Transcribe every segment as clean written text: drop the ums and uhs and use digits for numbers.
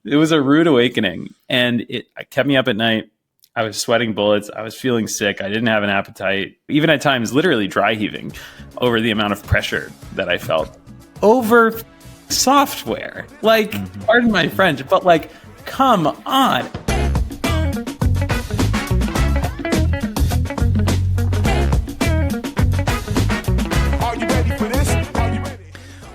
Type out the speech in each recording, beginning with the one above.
It was a rude awakening, and it kept me up at night. I was sweating bullets. I was feeling sick. I didn't have an appetite. Even at times, literally dry heaving over the amount of pressure that I felt over software. Like, pardon my French, but like, come on.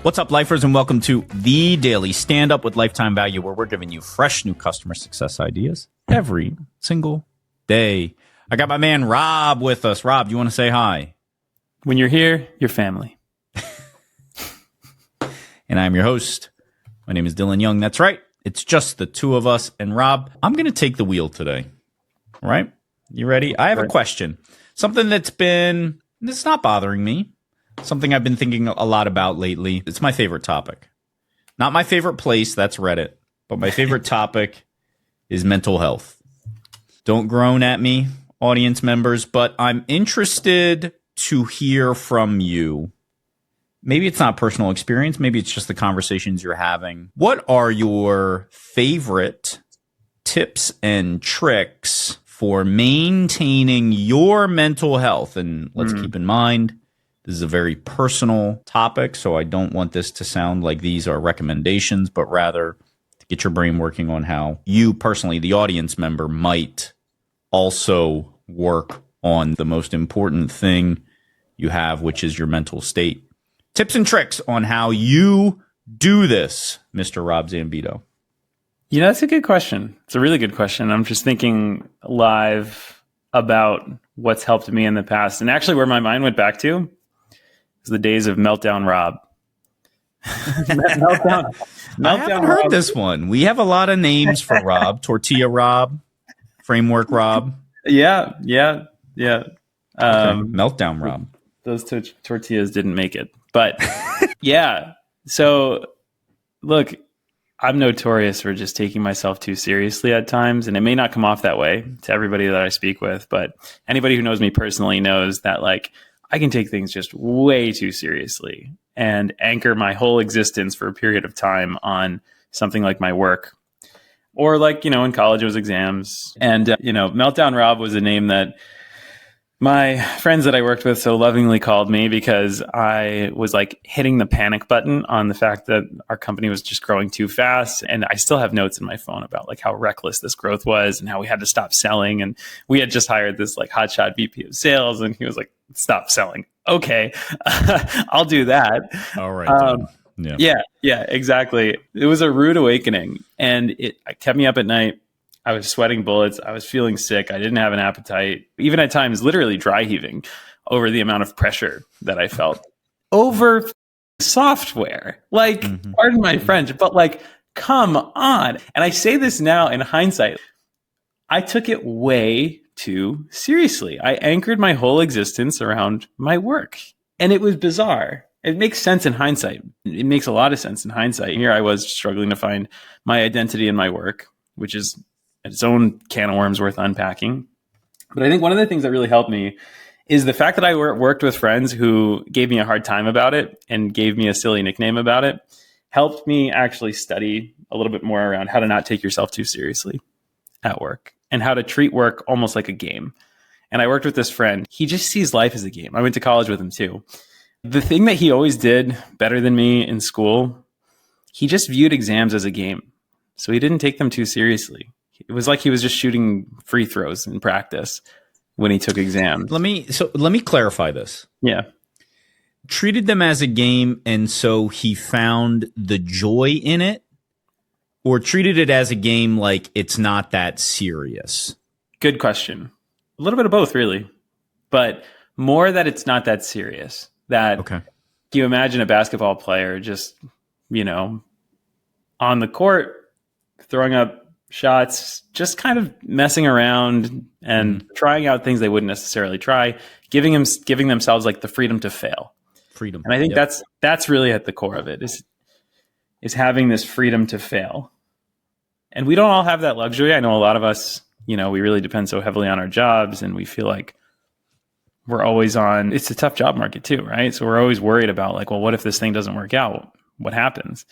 What's up, lifers, and welcome to the Daily Standup with lifetime value, where we're giving you fresh new customer success ideas every single day. I got my man Rob with us. Rob, you want to say hi? When you're here, you're family. And I'm your host. My name is Dillon Young. That's right. It's just the two of us. And Rob, I'm going to take the wheel today. All right? You ready? I have a question. Something that's not bothering me. Something I've been thinking a lot about lately. It's my favorite topic. Not my favorite place, that's Reddit. But my favorite topic is mental health. Don't groan at me, audience members, but I'm interested to hear from you. Maybe it's not personal experience. Maybe it's just the conversations you're having. What are your favorite tips and tricks for maintaining your mental health? And let's keep in mind, this is a very personal topic, so I don't want this to sound like these are recommendations, but rather to get your brain working on how you personally, the audience member, might also work on the most important thing you have, which is your mental state. Tips and tricks on how you do this, Mr. Rob Zambito. You know, that's a good question. It's a really good question. I'm just thinking live about what's helped me in the past. And actually where my mind went back to is the days of Meltdown Rob. Meltdown I haven't heard this one. We have a lot of names for Rob. Tortilla Rob, Framework Rob. Yeah. Meltdown Rob. Those tortillas didn't make it. But yeah. So look, I'm notorious for just taking myself too seriously at times, and it may not come off that way to everybody that I speak with, but anybody who knows me personally knows that, like, I can take things just way too seriously and anchor my whole existence for a period of time on something like my work. Or like, in college it was exams. And, Meltdown Rob was a name that my friends that I worked with so lovingly called me because I was like hitting the panic button on the fact that our company was just growing too fast. And I still have notes in my phone about like how reckless this growth was and how we had to stop selling. And we had just hired this like hotshot VP of sales, and he was like, stop selling. Okay, I'll do that. All right. Yeah, exactly. It was a rude awakening, and it kept me up at night. I was sweating bullets. I was feeling sick. I didn't have an appetite. Even at times, literally dry heaving over the amount of pressure that I felt over software. Like, pardon my French, but like, come on. And I say this now in hindsight. I took it way too seriously. I anchored my whole existence around my work, and it was bizarre. It makes sense in hindsight. It makes a lot of sense in hindsight. Here I was struggling to find my identity in my work, which is its own can of worms worth unpacking. But I think one of the things that really helped me is the fact that I worked with friends who gave me a hard time about it and gave me a silly nickname about it, helped me actually study a little bit more around how to not take yourself too seriously at work and how to treat work almost like a game. And I worked with this friend. He just sees life as a game. I went to college with him too. The thing that he always did better than me in school, he just viewed exams as a game. So he didn't take them too seriously. It was like he was just shooting free throws in practice when he took exams. Let me clarify this. Yeah. Treated them as a game, and so he found the joy in it, or treated it as a game like it's not that serious? Good question. A little bit of both, really. But more that it's not that serious. That okay. You imagine a basketball player just, on the court, throwing up shots, just kind of messing around and trying out things they wouldn't necessarily try, giving themselves like the freedom to fail. Freedom. And I think that's really at the core of it is having this freedom to fail. And we don't all have that luxury. I know a lot of us, we really depend so heavily on our jobs, and we feel like we're always on, it's a tough job market too, right? So we're always worried about like, well, what if this thing doesn't work out? What happens?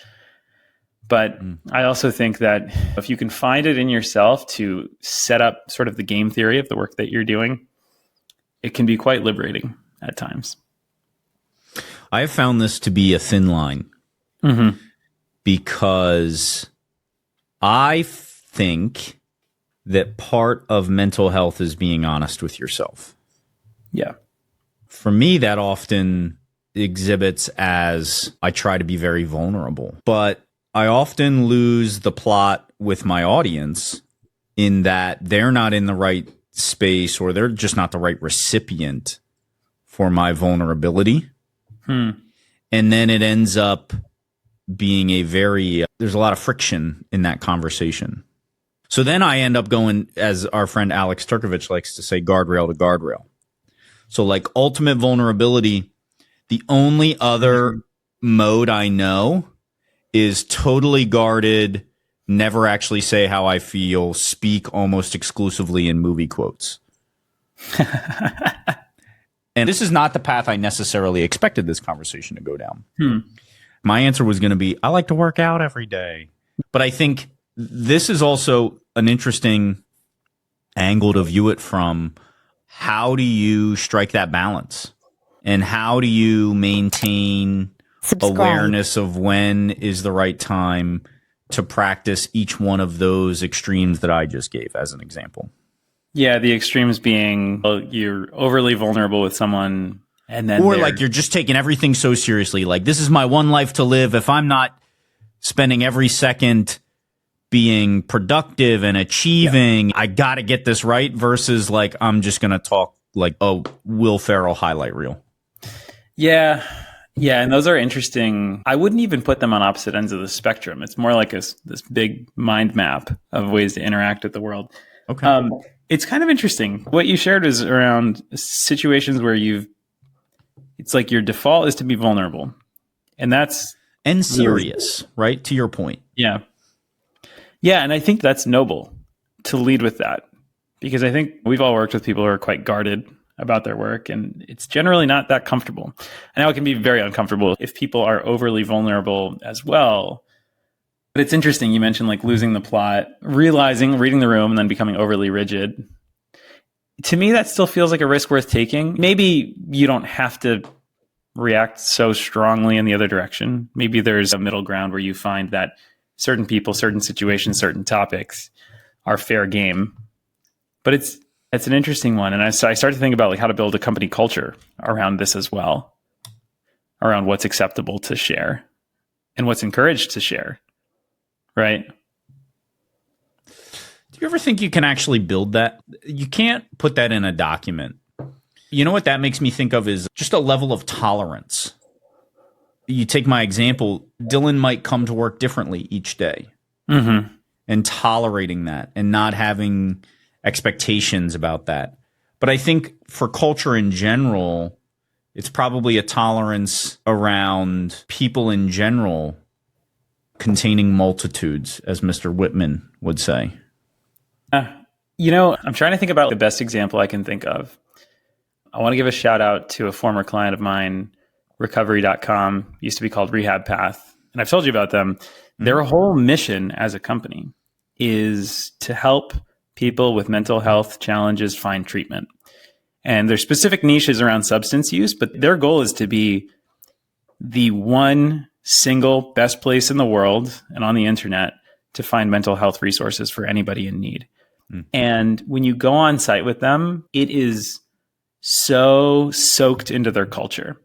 But I also think that if you can find it in yourself to set up sort of the game theory of the work that you're doing, it can be quite liberating at times. I have found this to be a thin line because I think that part of mental health is being honest with yourself. Yeah. For me, that often exhibits as I try to be very vulnerable, but I often lose the plot with my audience in that they're not in the right space or they're just not the right recipient for my vulnerability. And then it ends up being there's a lot of friction in that conversation. So then I end up going, as our friend Alex Turkovich likes to say, guardrail to guardrail. So like ultimate vulnerability, the only other mode I know is totally guarded, never actually say how I feel, speak almost exclusively in movie quotes. And this is not the path I necessarily expected this conversation to go down. My answer was going to be, I like to work out every day. But I think this is also an interesting angle to view it from. How do you strike that balance? And how do you maintain awareness of when is the right time to practice each one of those extremes that I just gave as an example? Yeah, the extremes being you're overly vulnerable with someone and then or like you're just taking everything so seriously. Like, this is my one life to live. If I'm not spending every second being productive and achieving, I got to get this right, versus like, I'm just going to talk like a Will Ferrell highlight reel. Yeah. Yeah. And those are interesting. I wouldn't even put them on opposite ends of the spectrum. It's more like this big mind map of ways to interact with the world. Okay. It's kind of interesting. What you shared is around situations where it's like your default is to be vulnerable. And serious, right? To your point. Yeah. Yeah. And I think that's noble to lead with that, because I think we've all worked with people who are quite guarded about their work, and it's generally not that comfortable. And now it can be very uncomfortable if people are overly vulnerable as well. But it's interesting. You mentioned like losing the plot, reading the room, and then becoming overly rigid. To me, that still feels like a risk worth taking. Maybe you don't have to react so strongly in the other direction. Maybe there's a middle ground where you find that certain people, certain situations, certain topics are fair game. But it's an interesting one. And I started to think about like how to build a company culture around this as well, around what's acceptable to share and what's encouraged to share. Right. Do you ever think you can actually build that? You can't put that in a document. You know what that makes me think of is just a level of tolerance. You take my example, Dillon might come to work differently each day, and tolerating that and not having expectations about that. But I think for culture in general, it's probably a tolerance around people in general containing multitudes, as Mr. Whitman would say. I'm trying to think about the best example I can think of. I want to give a shout out to a former client of mine, recovery.com, used to be called Rehab Path. And I've told you about them. Their whole mission as a company is to help people with mental health challenges find treatment. And there's specific niches around substance use, but their goal is to be the one single best place in the world and on the internet to find mental health resources for anybody in need. And when you go on site with them, it is so soaked into their culture.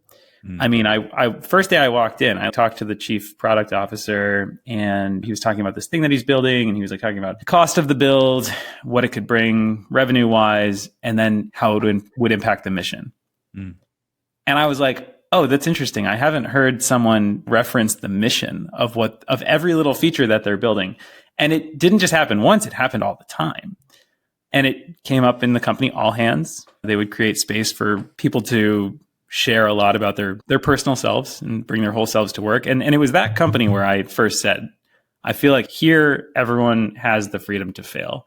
I mean, I first day I walked in, I talked to the chief product officer, and he was talking about this thing that he's building, and he was like talking about the cost of the build, what it could bring revenue wise, and then how it would impact the mission. And I was like, oh, that's interesting. I haven't heard someone reference the mission of every little feature that they're building. And it didn't just happen once, it happened all the time. And it came up in the company all hands. They would create space for people to share a lot about their personal selves and bring their whole selves to work. And it was that company where I first said, I feel like here everyone has the freedom to fail.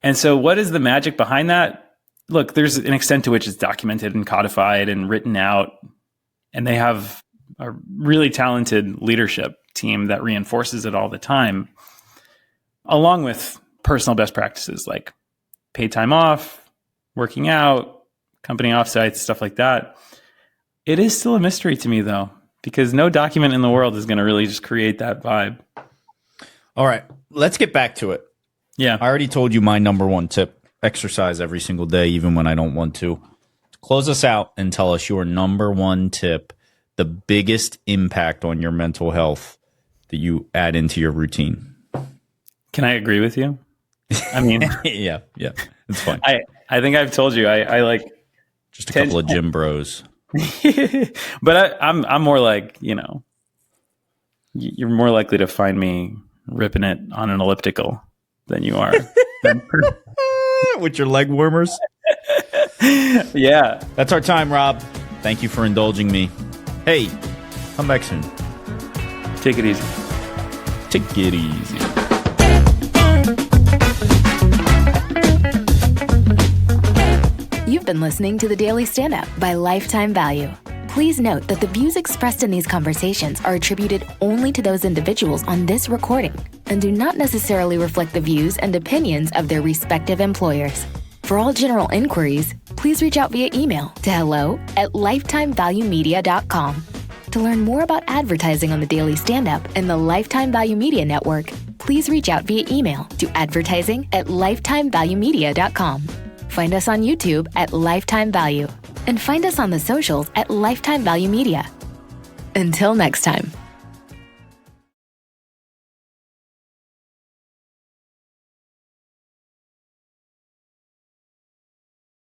And so what is the magic behind that? Look, there's an extent to which it's documented and codified and written out. And they have a really talented leadership team that reinforces it all the time, along with personal best practices like paid time off, working out, company offsites, stuff like that. It is still a mystery to me, though, because no document in the world is going to really just create that vibe. All right, let's get back to it. Yeah. I already told you my number one tip: exercise every single day, even when I don't want to. Close us out and tell us your number one tip, the biggest impact on your mental health that you add into your routine. Can I agree with you? I mean, yeah, it's fine. I think I've told you I like just a couple of gym bros. But I'm more like, you're more likely to find me ripping it on an elliptical than you are. With your leg warmers? Yeah. That's our time, Rob. Thank you for indulging me. Hey, come back soon. Take it easy. Take it easy. You've been listening to the Daily Standup by Lifetime Value. Please note that the views expressed in these conversations are attributed only to those individuals on this recording and do not necessarily reflect the views and opinions of their respective employers. For all general inquiries, please reach out via email to hello@lifetimevaluemedia.com. To learn more about advertising on the Daily Standup and the Lifetime Value Media Network, please reach out via email to advertising@lifetimevaluemedia.com. Find us on YouTube at Lifetime Value and find us on the socials at Lifetime Value Media. Until next time.